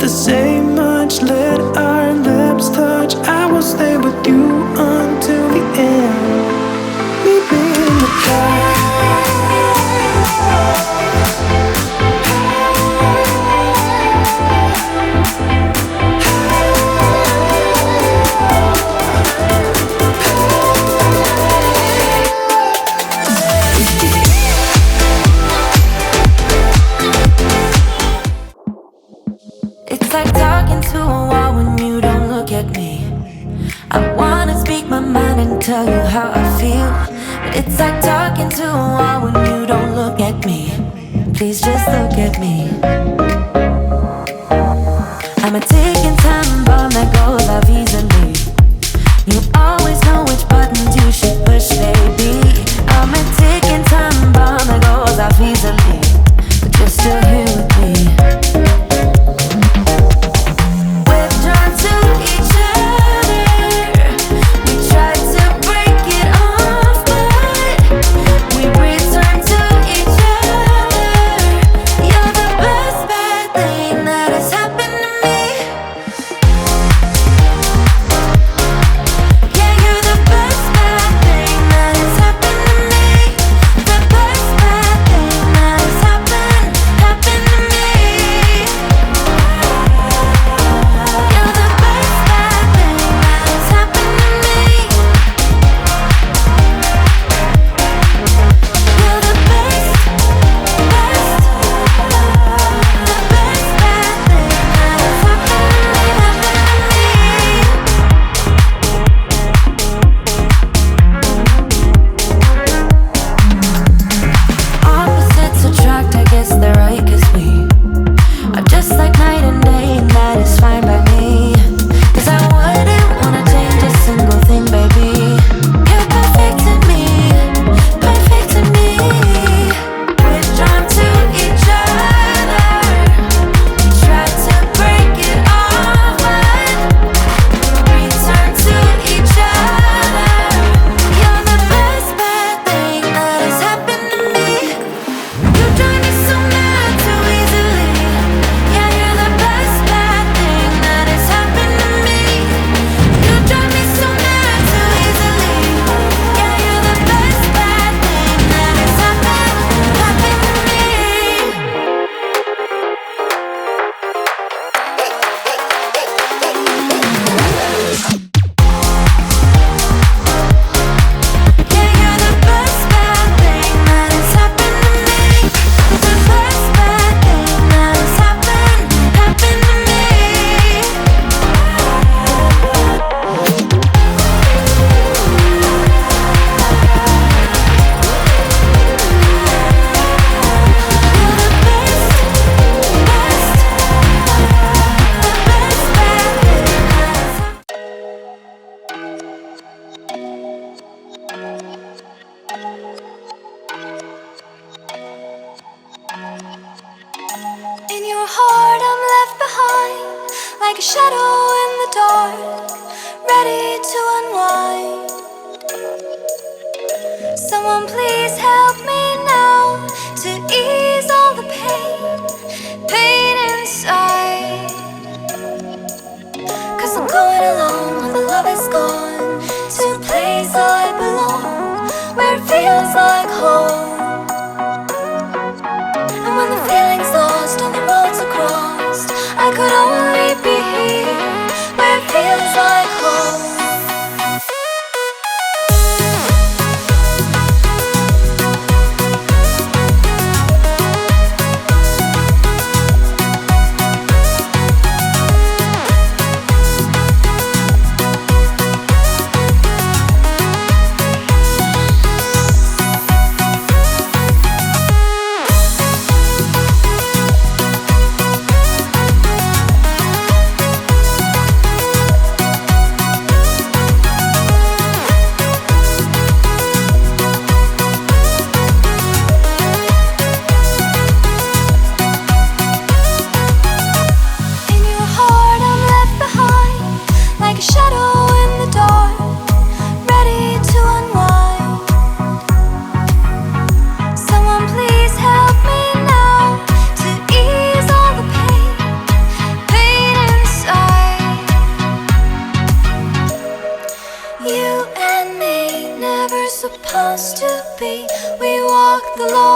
to say much. Let our lips touch. I will stay with you until the end. Meet me in the dark. It's like talking to a wall when you don't look at me. I wanna speak my mind and tell you how I feel, but it's like talking to a wall when you don't look at me. Please just look at me. I'm a ticking time bomb that goes off easily. You always know which buttons you should push, baby. I'm a ticking time bomb that goes off easily, but you're still here with me. In your heart I'm left behind, like a shadow in the dark, ready to unwind. Someone please help me now to ease all the pain inside. 'Cause I'm going alone when the love is gone, to a place I belong, where it feels like home. And when the feeling's lost and the roads are crossed, I could only be here, where it feels like home. like the law.